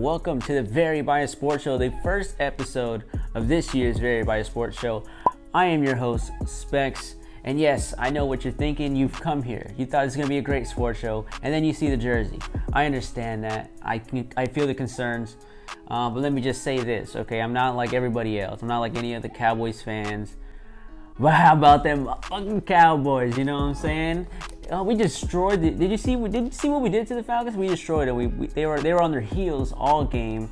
welcome to the Very Biased Sports Show, the first episode of this year's Very Biased Sports Show. I am your host, Specs, and yes, I know what you're thinking. You've come here. You thought it's going to be a great sports show, and then you see the jersey. I understand that. I feel the concerns, but let me just say this, okay? I'm not like everybody else. I'm not like any other Cowboys fans. But how about them fucking Cowboys? You know what I'm saying? We destroyed it. Did you see what we did to the Falcons? We destroyed it. They were on their heels all game,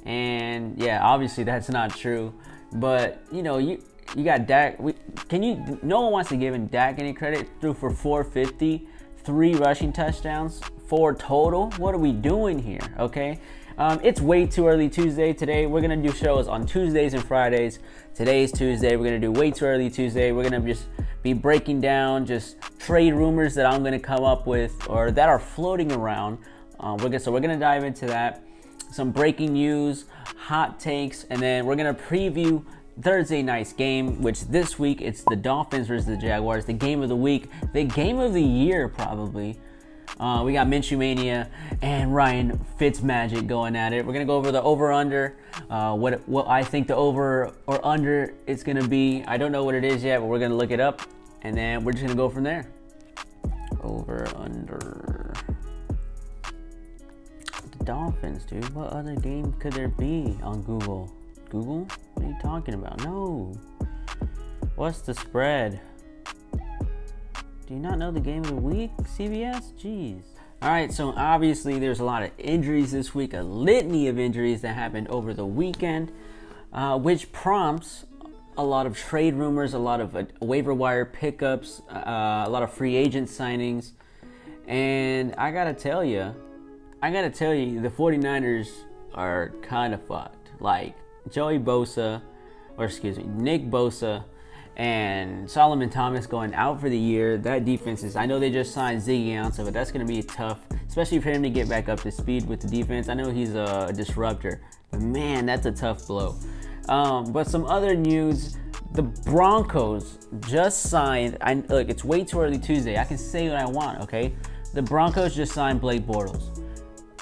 and yeah, obviously that's not true. But you know, you got Dak. No one wants to give Dak any credit. Threw for 450, 3 rushing touchdowns, 4 total. What are we doing here? Okay. It's way too early Tuesday. Today we're gonna do shows on Tuesdays and Fridays. Today's Tuesday. We're gonna do way too early Tuesday. We're gonna just be breaking down just trade rumors that I'm gonna come up with or that are floating around. So we're gonna dive into that. Some breaking news, hot takes, and then we're gonna preview Thursday night's game, which this week it's the Dolphins versus the Jaguars. The game of the week, the game of the year probably. We got Minshew Mania and Ryan Fitzmagic going at it. We're going to go over the over-under, what I think the over or under is going to be. I don't know what it is yet, but we're going to look it up, and then we're just going to go from there. Over, under. The Dolphins, dude. What other game could there be on Google? Google? What are you talking about? No. What's the spread? Do you not know the game of the week, CBS? Jeez. All right, so obviously there's a lot of injuries this week, a litany of injuries that happened over the weekend, which prompts a lot of trade rumors, a lot of waiver wire pickups, a lot of free agent signings. And I gotta tell you, the 49ers are kind of fucked. Like Nick Bosa, and Solomon Thomas going out for the year. That defense is, I know they just signed Ziggy Ansah, but that's going to be tough, especially for him to get back up to speed with the defense. I know he's a disruptor, but man, that's a tough blow. But some other news, the Broncos just signed, look, it's way too early Tuesday. I can say what I want, okay? The Broncos just signed Blake Bortles.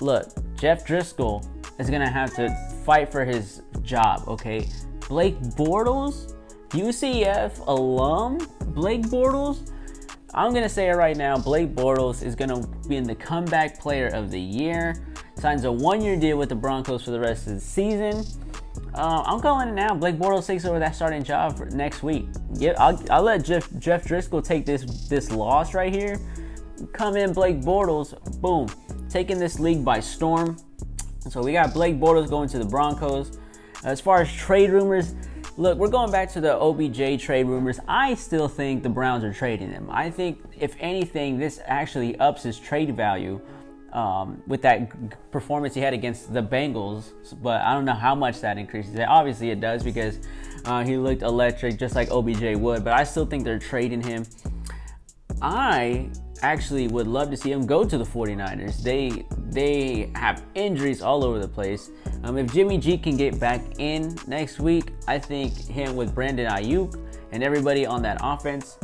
Look, Jeff Driscoll is going to have to fight for his job, okay? Blake Bortles? UCF alum Blake Bortles, I'm going to say it right now, Blake Bortles is going to be in the comeback player of the year. Signs a 1-year deal with the Broncos for the rest of the season. I'm calling it now. Blake Bortles takes over that starting job for next week. I'll let Jeff Driscoll take this loss right here. Come in, Blake Bortles, boom, taking this league by storm. So we got Blake Bortles going to the Broncos. As far as trade rumors, look, we're going back to the OBJ trade rumors. I still think the Browns are trading him. I think, if anything, this actually ups his trade value with that performance he had against the Bengals. But I don't know how much that increases it. Obviously, it does because he looked electric just like OBJ would. But I still think they're trading him. I actually would love to see him go to the 49ers. They have injuries all over the place. If Jimmy G can get back in next week, I think him with Brandon Ayuk and everybody on that offense,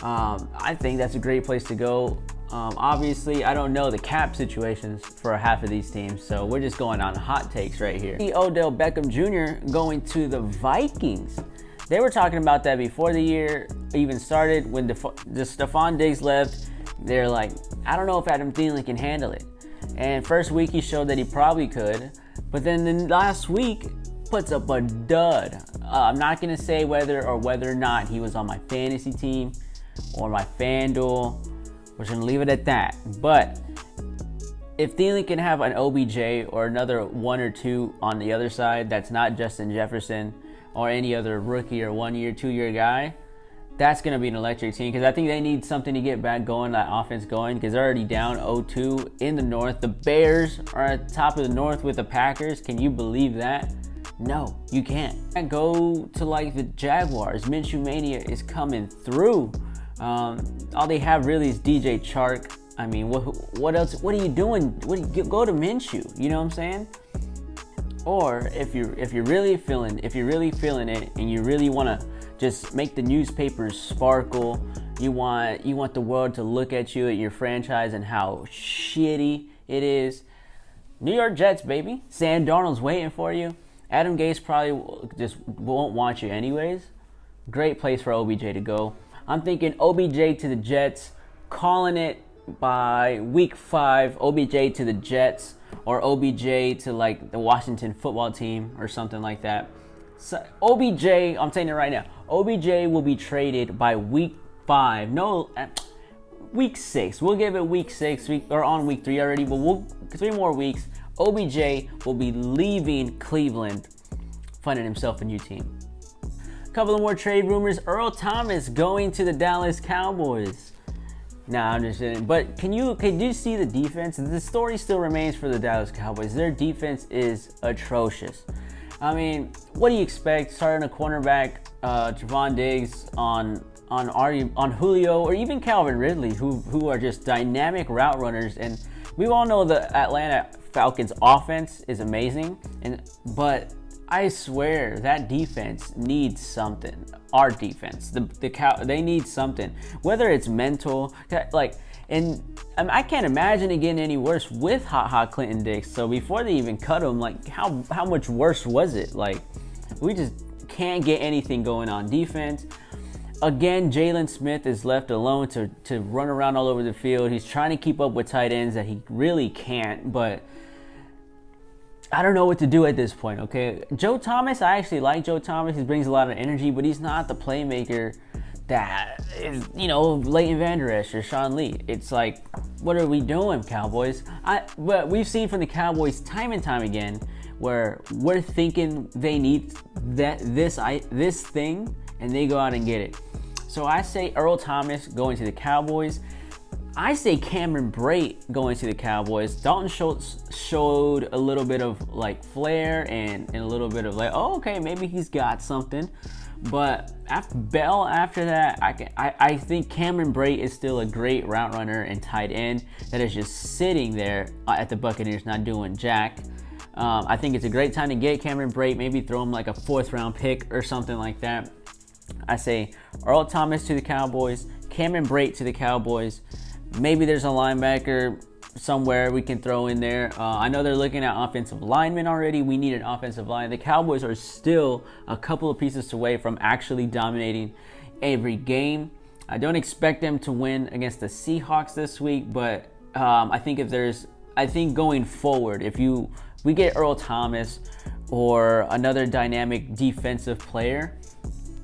I think that's a great place to go. Obviously, I don't know the cap situations for half of these teams, so we're just going on hot takes right here. Odell Beckham Jr. going to the Vikings. They were talking about that before the year even started. When the Stephon Diggs left, they're like, I don't know if Adam Thielen can handle it. And first week he showed that he probably could, but then the last week puts up a dud. I'm not going to say whether or not he was on my fantasy team or my FanDuel. We're going to leave it at that. But if Thielen can have an OBJ or another 1 or 2 on the other side, that's not Justin Jefferson or any other rookie or 1-year, 2-year guy, that's going to be an electric team, because I think they need something to get back going, that offense going, because they're already down 0-2 in the North. The Bears are at the top of the North with the Packers. Can you believe that? No, you can't. I go to like the Jaguars. Minshew Mania is coming through. All they have really is DJ Chark. I mean, what else? What are you doing? Go to Minshew. You know what I'm saying? Or if you're really feeling it, and you really want to just make the newspapers sparkle, you want the world to look at you, at your franchise, and how shitty it is. New York Jets, baby. Sam Darnold's waiting for you. Adam Gase probably just won't want you anyways. Great place for OBJ to go. I'm thinking OBJ to the Jets, calling it by week 5, OBJ to the Jets, or OBJ to like the Washington football team or something like that. So OBJ, I'm saying it right now, OBJ will be traded by week 5. No, week 6. We'll give it week 6. Or on week 3 already, but we'll 3 more weeks. OBJ will be leaving Cleveland, finding himself a new team. A couple of more trade rumors. Earl Thomas going to the Dallas Cowboys. Nah, I'm just kidding. But can you see the defense? The story still remains for the Dallas Cowboys. Their defense is atrocious. I mean, what do you expect starting a cornerback, Javon Diggs on Julio, or even Calvin Ridley, who are just dynamic route runners? And we all know the Atlanta Falcons offense is amazing, but I swear that defense needs something. Our defense, they need something. Whether it's mental, and I can't imagine it getting any worse with Hot Clinton Dix. So before they even cut him, like how much worse was it? Like we just can't get anything going on defense. Again, Jalen Smith is left alone to run around all over the field. He's trying to keep up with tight ends that he really can't, but I don't know what to do at this point, okay? Joe Thomas, I actually like Joe Thomas. He brings a lot of energy, but he's not the playmaker that is, Leighton Vander Esch or Sean Lee. It's like, what are we doing, Cowboys? But we've seen from the Cowboys time and time again where we're thinking they need this thing, and they go out and get it. So I say Earl Thomas going to the Cowboys. I say Cameron Brate going to the Cowboys. Dalton Schultz showed a little bit of like flair and a little bit of like, oh, okay, maybe he's got something. But after that, I think Cameron Brate is still a great route runner and tight end that is just sitting there at the Buccaneers not doing jack. I think it's a great time to get Cameron Brate, maybe throw him like a 4th round pick or something like that. I say Earl Thomas to the Cowboys, Cameron Brate to the Cowboys. Maybe there's a linebacker somewhere we can throw in there. I know they're looking at offensive linemen already. We need an offensive line. The Cowboys are still a couple of pieces away from actually dominating every game. I don't expect them to win against the Seahawks this week, but I think going forward, if we get Earl Thomas or another dynamic defensive player,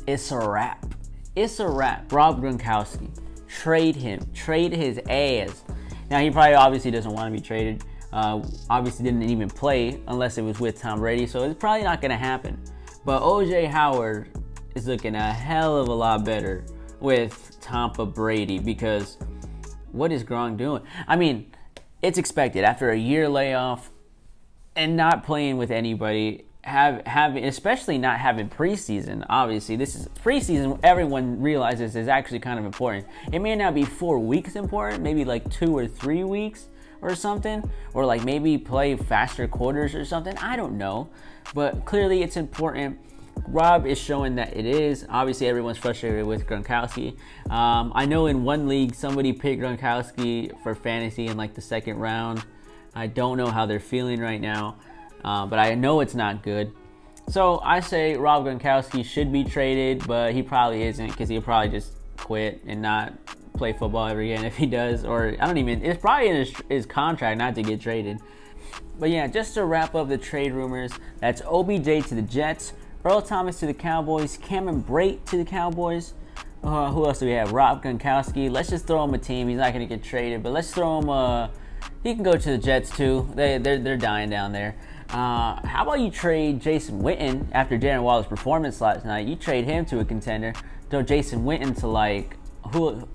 it's a wrap. It's a wrap. Rob Gronkowski. Trade him. Trade his ass. Now, he probably obviously doesn't want to be traded. Obviously didn't even play unless it was with Tom Brady, so it's probably not going to happen. But O.J. Howard is looking a hell of a lot better with Tampa Brady, because what is Gronk doing? I mean, it's expected. After a year layoff and not playing with anybody, especially not having preseason. Obviously, this is preseason. Everyone realizes is actually kind of important. It may not be 4 weeks important, maybe like 2 or 3 weeks or something, or like maybe play faster quarters or something. I don't know, but clearly it's important. Rob is showing that it is. Obviously, everyone's frustrated with Gronkowski. I know in one league somebody picked Gronkowski for fantasy in like the 2nd round. I don't know how they're feeling right now. But I know it's not good. So I say Rob Gronkowski should be traded, but he probably isn't, because he'll probably just quit and not play football ever again if he does. Or it's probably in his contract not to get traded. But yeah, just to wrap up the trade rumors, that's OBJ to the Jets, Earl Thomas to the Cowboys, Cameron Brate to the Cowboys. Who else do we have? Rob Gronkowski. Let's just throw him a team. He's not going to get traded, but let's throw him he can go to the Jets too. They're dying down there. How about you trade Jason Witten after Darren Waller's performance last night? You trade him to a contender. Throw Jason Witten to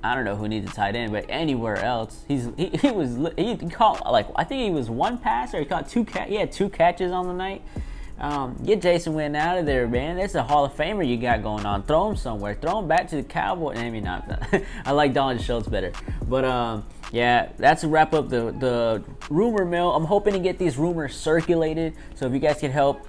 I don't know who needs a tight end, but anywhere else. He caught I think he was 1 pass, or he caught 2 he had 2 catches on the night. Get Jason Witten out of there, man. That's a Hall of Famer you got going on. Throw him somewhere. Throw him back to the Cowboys. Maybe not. I like Dalton Schultz better. But yeah, that's a wrap up the rumor mill. I'm hoping to get these rumors circulated. So if you guys can help,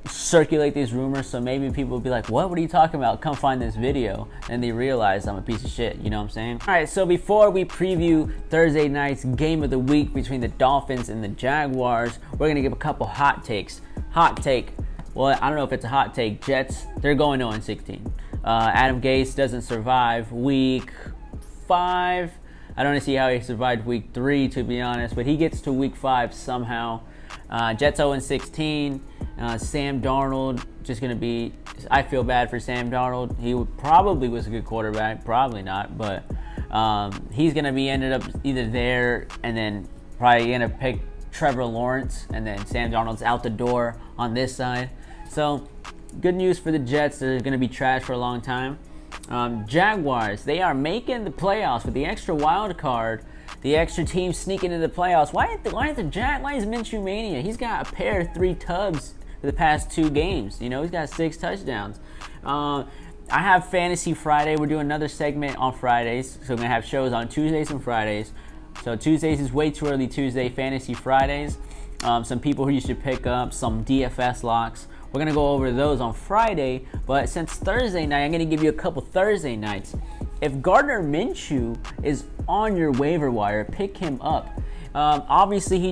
circulate these rumors, so maybe people will be like, what are you talking about? Come find this video. And they realize I'm a piece of shit, you know what I'm saying? All right, so before we preview Thursday night's game of the week between the Dolphins and the Jaguars, we're gonna give a couple hot takes. Hot take, well, I don't know if it's a hot take. Jets, they're going 0-16. Adam Gase doesn't survive week 5. I don't see how he survived week 3, to be honest, but he gets to week 5 somehow. Jets 0-16. Sam Darnold just going to be, I feel bad for Sam Darnold. He probably was a good quarterback, probably not, but he's going to be ended up either there and then probably going to pick Trevor Lawrence, and then Sam Darnold's out the door on this side. So good news for the Jets. They're going to be trash for a long time. Jaguars, they are making the playoffs with the extra wild card. The extra team sneaking into the playoffs. Why is Minshew Mania? He's got a pair of 3 tubs for the past 2 games. You know, he's got 6 touchdowns. I have Fantasy Friday. We're doing another segment on Fridays. So we're going to have shows on Tuesdays and Fridays. So Tuesdays is way too early Tuesday. Fantasy Fridays. Some people who you should pick up. Some DFS locks. We're going to go over those on Friday. But since Thursday night, I'm going to give you a couple Thursday nights. If Gardner Minshew is on your waiver wire, pick him up. Obviously, he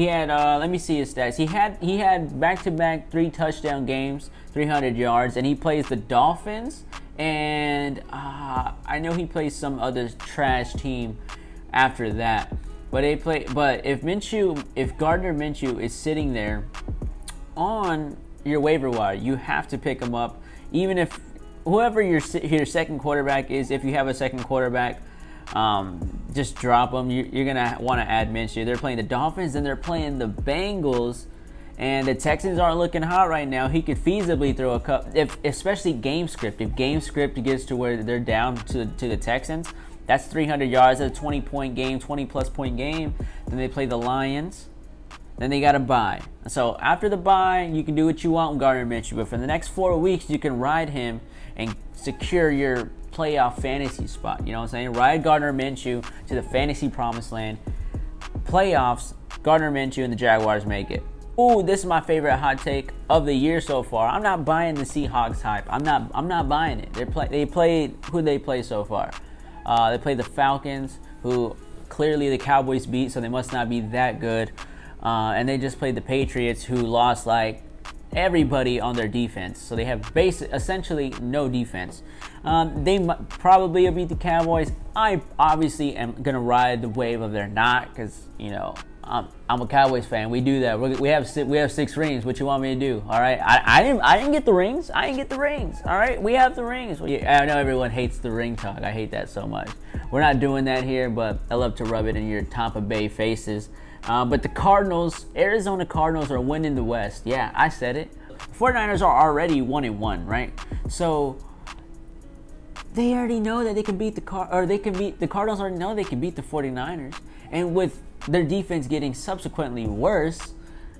had let me see his stats. He had back-to-back 3 touchdown games, 300 yards, and he plays the Dolphins. And I know he plays some other trash team after that. But if Gardner Minshew is sitting there on your waiver wire, you have to pick him up, even if whoever your second quarterback is. If you have a second quarterback, just drop them. You're going to want to add Minshew. They're playing the Dolphins, and they're playing the Bengals, and the Texans aren't looking hot right now. He could feasibly throw a couple, especially game script. If game script gets to where they're down to the Texans, that's 300 yards, a 20-point game, 20-plus point game. Then they play the Lions. Then they got a bye. So after the bye, you can do what you want with Gardner Minshew. But for the next 4 weeks, you can ride him and secure your playoff fantasy spot. You know what I'm saying? Ride Gardner Minshew to the fantasy promised land. Playoffs, Gardner Minshew and the Jaguars make it. Ooh, this is my favorite hot take of the year so far. I'm not buying the Seahawks hype. I'm not buying it. They played who they play so far. They played the Falcons, who clearly the Cowboys beat, so they must not be that good. And they just played the Patriots, who lost like everybody on their defense. So they have essentially no defense. They probably will beat the Cowboys. I obviously am going to ride the wave of their not, because, you know, I'm a Cowboys fan. We do that. We have 6 rings. What you want me to do? All right. I didn't get the rings. I didn't get the rings. All right. We have the rings. I know everyone hates the ring talk. I hate that so much. We're not doing that here, but I love to rub it in your Tampa Bay faces. But the Arizona Cardinals are winning the West. Yeah, I said it. 49ers are already 1-1, right? So they already know that they can beat the Cardinals already know they can beat the 49ers. And with their defense getting subsequently worse,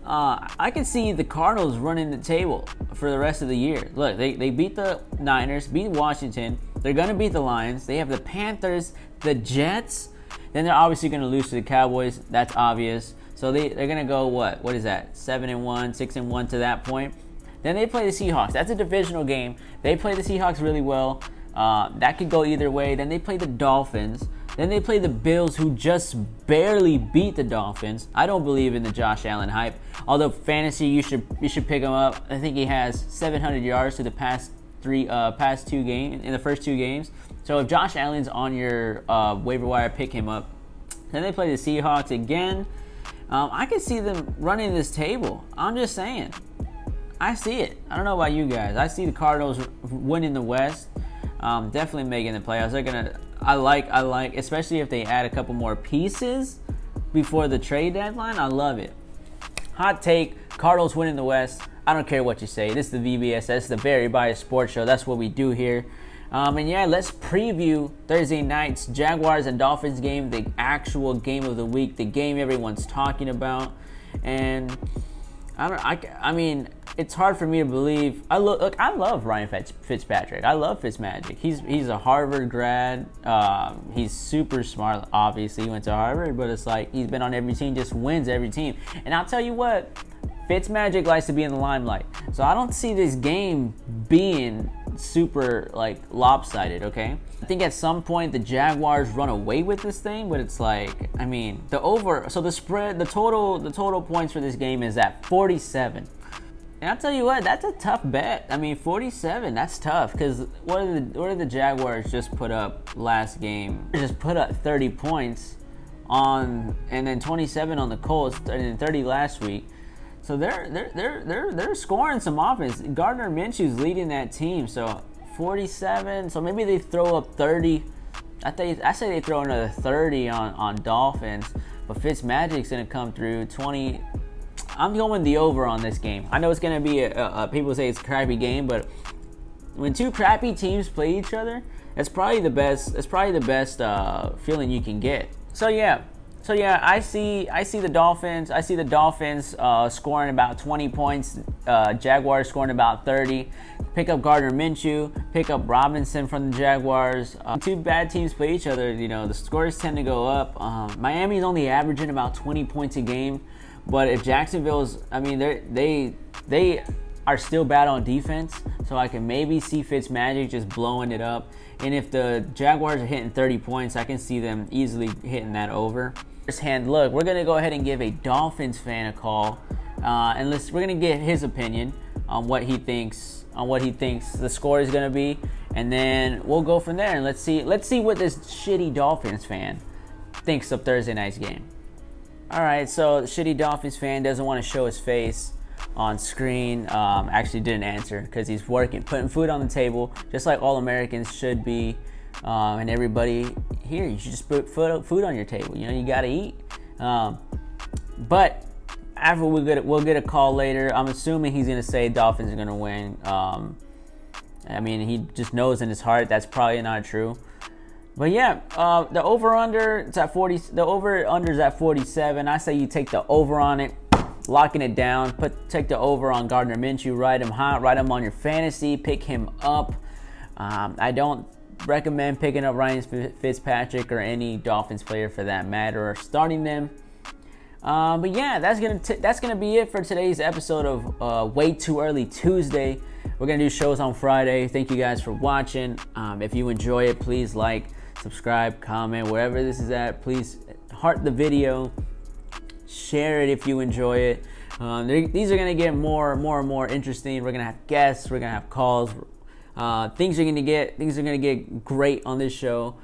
I can see the Cardinals running the table for the rest of the year. Look, they beat the Niners, beat Washington. They're going to beat the Lions. They have the Panthers, the Jets. Then they're obviously going to lose to the Cowboys. That's obvious. So they're going to go, what is that? 7-1, 6-1 to that point. Then they play the Seahawks. That's a divisional game. They play the Seahawks really well. That could go either way. Then they play the Dolphins. Then they play the Bills, who just barely beat the Dolphins. I don't believe in the Josh Allen hype. Although fantasy, you should pick him up. I think he has 700 yards to the past 2 games in the first 2 games. So if Josh Allen's on your waiver wire, pick him up. Then they play the Seahawks again. I can see them running this table. I'm just saying. I see it. I don't know about you guys. I see the Cardinals winning the West. Definitely making the playoffs. They're gonna. I like, especially if they add a couple more pieces before the trade deadline. I love it. Hot take: Cardinals winning the West. I don't care what you say. This is the VBSS, the Very Biased Sports Show. That's what we do here. And yeah, let's preview Thursday night's Jaguars and Dolphins game, the actual game of the week, the game everyone's talking about. And I mean, it's hard for me to believe. I love Ryan Fitzpatrick. I love Fitzmagic. He's a Harvard grad. He's super smart. Obviously, he went to Harvard, but it's like he's been on every team, just wins every team. And I'll tell you what, Fitzmagic likes to be in the limelight. So I don't see this game being super like lopsided, okay? I think at some point the Jaguars run away with this thing, but it's like, I mean, the total points for this game is at 47. And I'll tell you what, that's a tough bet. I mean, 47, that's tough, because what did the Jaguars just put up last game? They just put up 30 points on, and then 27 on the Colts, and then 30 last week. So they're scoring some offense. Gardner Minshew's leading that team. So 47. So maybe they throw up 30. I say they throw another 30 on Dolphins. But Fitzmagic's gonna come through 20. I'm going the over on this game. I know it's gonna be people say it's a crappy game, but when two crappy teams play each other, that's probably the best. It's probably the best feeling you can get. So yeah, I see the Dolphins. I see the Dolphins scoring about 20 points. Jaguars scoring about 30. Pick up Gardner Minshew. Pick up Robinson from the Jaguars. Two bad teams play each other. You know, the scores tend to go up. Miami's only averaging about 20 points a game, but if Jacksonville's, I mean, they are still bad on defense, so I can maybe see Fitzmagic just blowing it up. And if the Jaguars are hitting 30 points, I can see them easily hitting that over. First hand look, we're gonna go ahead and give a Dolphins fan a call, and we're gonna get his opinion on what he thinks the score is gonna be, and then we'll go from there. And let's see what this shitty Dolphins fan thinks of Thursday night's game. All right, so the shitty Dolphins fan doesn't want to show his face on screen. Actually didn't answer because he's working, putting food on the table, just like all Americans should be. And everybody here, you should just put food on your table. You know, you gotta eat. But after we'll get a call later. I'm assuming he's gonna say Dolphins are gonna win. I mean, he just knows in his heart that's probably not true. But yeah, the over/under it's at 40. The over/under is at 47. I say you take the over on it, locking it down. Take the over on Gardner Minshew. Ride him hot. Ride him on your fantasy. Pick him up. I don't recommend picking up Ryan Fitzpatrick or any Dolphins player for that matter, or starting them. But yeah, that's gonna be it for today's episode of Way Too Early Tuesday. We're gonna do shows on Friday. Thank you guys for watching. If you enjoy it, please like, subscribe, comment, wherever this is at. Please heart the video, share it if you enjoy it. These are gonna get more and more interesting. We're gonna have guests. We're gonna have calls. Things are gonna get great on this show.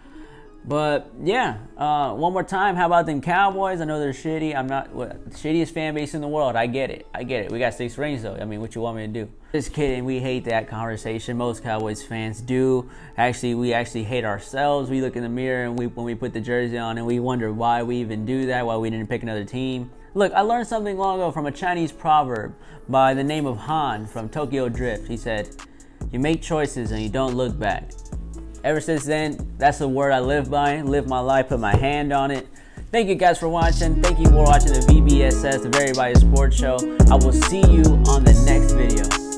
But yeah, one more time, how about them Cowboys? I know they're shitty. I'm not the shittiest fan base in the world. I get it. We got 6 rings though. I mean, what you want me to do? Just kidding. We hate that conversation. Most Cowboys fans do. We actually hate ourselves. We look in the mirror and when we put the jersey on, and we wonder why we even do that. Why we didn't pick another team. Look, I learned something long ago from a Chinese proverb by the name of Han from Tokyo Drift. He said, "You make choices and you don't look back." Ever since then, that's the word I live by. Live my life, put my hand on it. Thank you guys for watching. Thank you for watching the VBSS, the Very Biased Sports Show. I will see you on the next video.